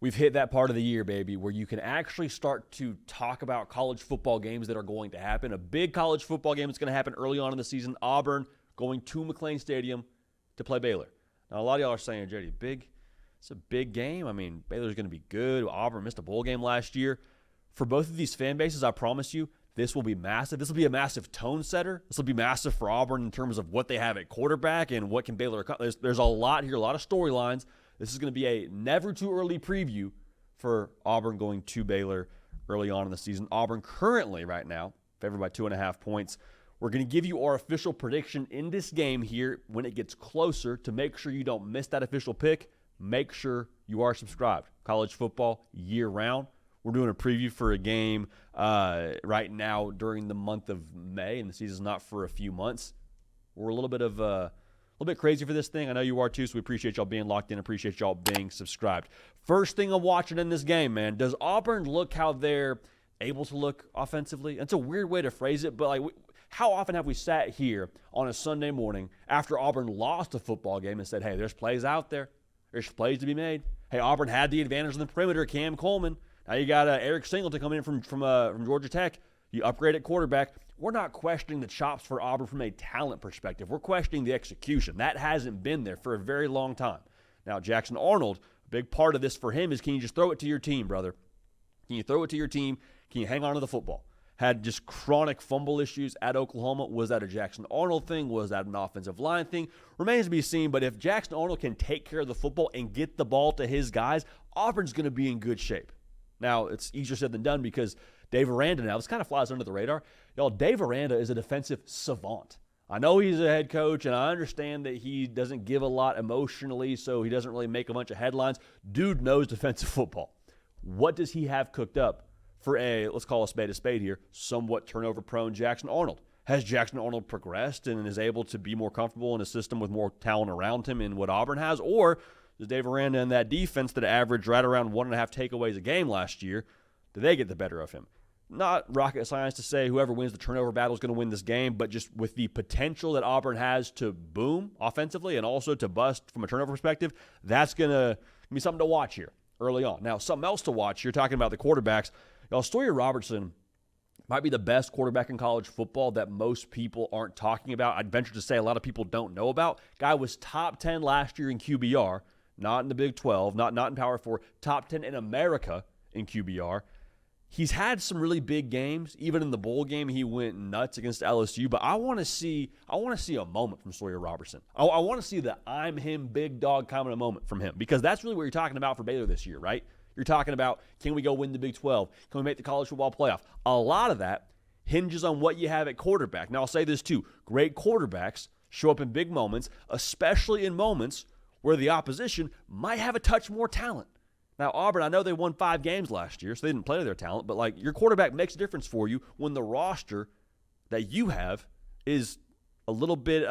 We've hit that part of the year, baby, where you can actually start to talk about college football games that are going to happen. A big college football game that's going to happen early on in the season. Auburn going to McLean Stadium to play Baylor. Now, a lot of y'all are saying, JD, it's a big game. I mean, Baylor's going to be good. Auburn missed a bowl game last year. For both of these fan bases, I promise you, this will be massive. This will be a massive tone setter. This will be massive for Auburn in terms of what they have at quarterback and what can Baylor accomplish. There's a lot here, a lot of storylines. This is going to be a never too early preview for Auburn going to Baylor early on in the season. Auburn currently, right now, favored by 2.5 points. We're going to give you our official prediction in this game here when it gets closer. To make sure you don't miss that official pick, make sure you are subscribed. College football year-round. We're doing a preview for a game right now during the month of May, and the season's not for a few months. We're a little bit crazy for this thing. I know you are too, so we appreciate y'all being locked in. Appreciate y'all being subscribed. First thing I'm watching in this game, man, does Auburn look how they're able to look offensively? That's a weird way to phrase it, but how often have we sat here on a Sunday morning after Auburn lost a football game and said, hey, there's plays out there. There's plays to be made. Hey, Auburn had the advantage on the perimeter. Cam Coleman. Now you got Eric Singleton coming in from Georgia Tech. You upgrade at quarterback. We're not questioning the chops for Auburn from a talent perspective. We're questioning the execution. That hasn't been there for a very long time. Now, Jackson Arnold, a big part of this for him is, can you just throw it to your team, brother? Can you throw it to your team? Can you hang on to the football? Had just chronic fumble issues at Oklahoma. Was that a Jackson Arnold thing? Was that an offensive line thing? Remains to be seen, but if Jackson Arnold can take care of the football and get the ball to his guys, Auburn's going to be in good shape. Now, it's easier said than done because Dave Aranda now, this kind of flies under the radar. Y'all, Dave Aranda is a defensive savant. I know he's a head coach, and I understand that he doesn't give a lot emotionally, so he doesn't really make a bunch of headlines. Dude knows defensive football. What does he have cooked up for let's call a spade here, somewhat turnover-prone Jackson Arnold? Has Jackson Arnold progressed and is able to be more comfortable in a system with more talent around him in what Auburn has? Or does Dave Aranda and that defense that averaged right around 1.5 takeaways a game last year, do they get the better of him? Not rocket science to say whoever wins the turnover battle is going to win this game, but just with the potential that Auburn has to boom offensively and also to bust from a turnover perspective, that's going to be something to watch here early on. Now, something else to watch, you're talking about the quarterbacks. Y'all, Sawyer Robertson might be the best quarterback in college football that most people aren't talking about. I'd venture to say a lot of people don't know about. Guy was top 10 last year in QBR, not in the Big 12, not in Power 4, top 10 in America in QBR. He's had some really big games. Even in the bowl game, he went nuts against LSU. But I want to see a moment from Sawyer Robertson. I want to see the I'm him big dog kind of moment from him, because that's really what you're talking about for Baylor this year, right? You're talking about, can we go win the Big 12? Can we make the college football playoff? A lot of that hinges on what you have at quarterback. Now, I'll say this too. Great quarterbacks show up in big moments, especially in moments where the opposition might have a touch more talent. Now, Auburn, I know they won 5 games last year, so they didn't play to their talent, but your quarterback makes a difference for you when the roster that you have is a little bit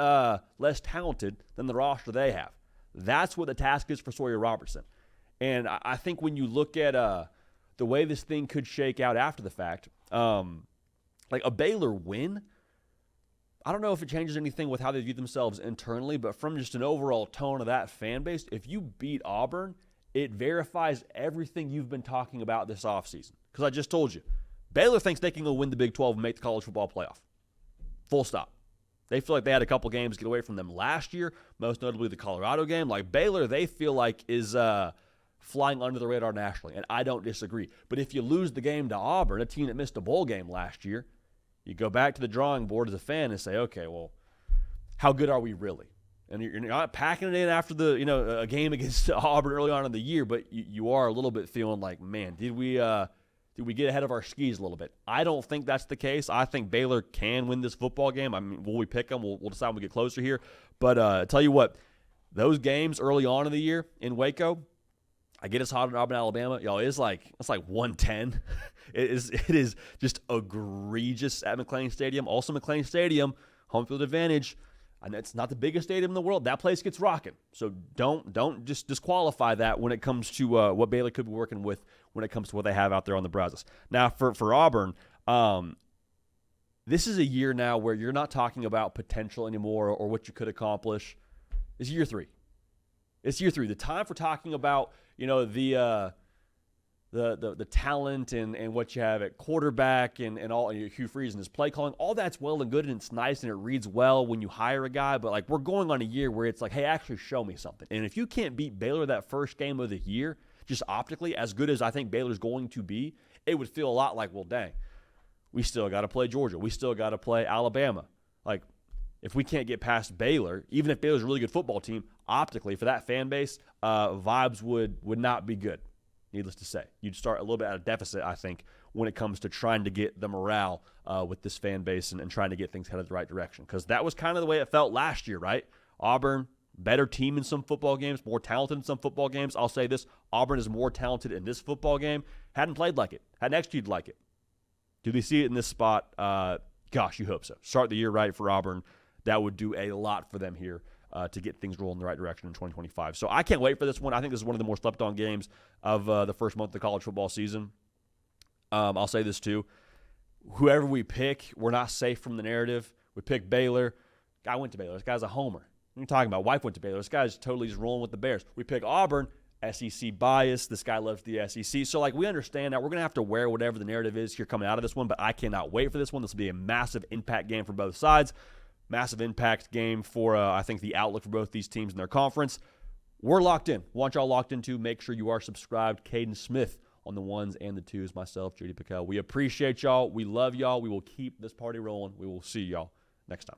less talented than the roster they have. That's what the task is for Sawyer Robertson. And I think when you look at the way this thing could shake out after the fact, like a Baylor win, I don't know if it changes anything with how they view themselves internally, but from just an overall tone of that fan base, if you beat Auburn, it verifies everything you've been talking about this offseason. Because I just told you, Baylor thinks they can go win the Big 12 and make the college football playoff. Full stop. They feel like they had a couple games get away from them last year, most notably the Colorado game. Like Baylor, they feel like is flying under the radar nationally, and I don't disagree. But if you lose the game to Auburn, a team that missed a bowl game last year, you go back to the drawing board as a fan and say, okay, well, how good are we really? And you're not packing it in after a game against Auburn early on in the year, but you are a little bit feeling like, man, did we get ahead of our skis a little bit? I don't think that's the case. I think Baylor can win this football game. I mean, will we pick them? We'll decide when we get closer here. But I tell you what, those games early on in the year in Waco, I get us hot in Auburn, Alabama. Y'all, it's like 110. It is just egregious at McLean Stadium. Also, McLean Stadium, home field advantage. And it's not the biggest stadium in the world. That place gets rocking. So don't just disqualify that when it comes to what Baylor could be working with when it comes to what they have out there on the Brazos. Now, for Auburn, this is a year now where you're not talking about potential anymore or what you could accomplish. It's year 3. It's year 3. The time for talking about, the the talent and what you have at quarterback and all, and Hugh Freeze and his play calling, all that's well and good, and it's nice and it reads well when you hire a guy. But like, we're going on a year where it's like, hey, actually show me something. And if you can't beat Baylor that first game of the year, just optically, as good as I think Baylor's going to be, it would feel a lot like, well, dang, we still got to play Georgia. We still got to play Alabama. Like, if we can't get past Baylor, even if Baylor's a really good football team, optically for that fan base, vibes would not be good. Needless to say, you'd start a little bit at a deficit, I think, when it comes to trying to get the morale with this fan base and trying to get things headed the right direction. Because that was kind of the way it felt last year, right? Auburn, better team in some football games, more talented in some football games. I'll say this, Auburn is more talented in this football game. Hadn't played like it. Hadn't executed like it. Do they see it in this spot? Gosh, you hope so. Start the year right for Auburn. That would do a lot for them here to get things rolling in the right direction in 2025. So I can't wait for this one. I think this is one of the more slept-on games of the first month of the college football season. I'll say this too. Whoever we pick, we're not safe from the narrative. We pick Baylor. Guy went to Baylor. This guy's a homer. What are you talking about? Wife went to Baylor. This guy's totally just rolling with the Bears. We pick Auburn. SEC bias. This guy loves the SEC. So, like, we understand that we're going to have to wear whatever the narrative is here coming out of this one, but I cannot wait for this one. This will be a massive impact game for both sides. Massive impact game for, I think, the outlook for both these teams in their conference. We're locked in. Want y'all locked in too. Make sure you are subscribed. Caden Smith on the ones and the twos. Myself, Judy Pickell. We appreciate y'all. We love y'all. We will keep this party rolling. We will see y'all next time.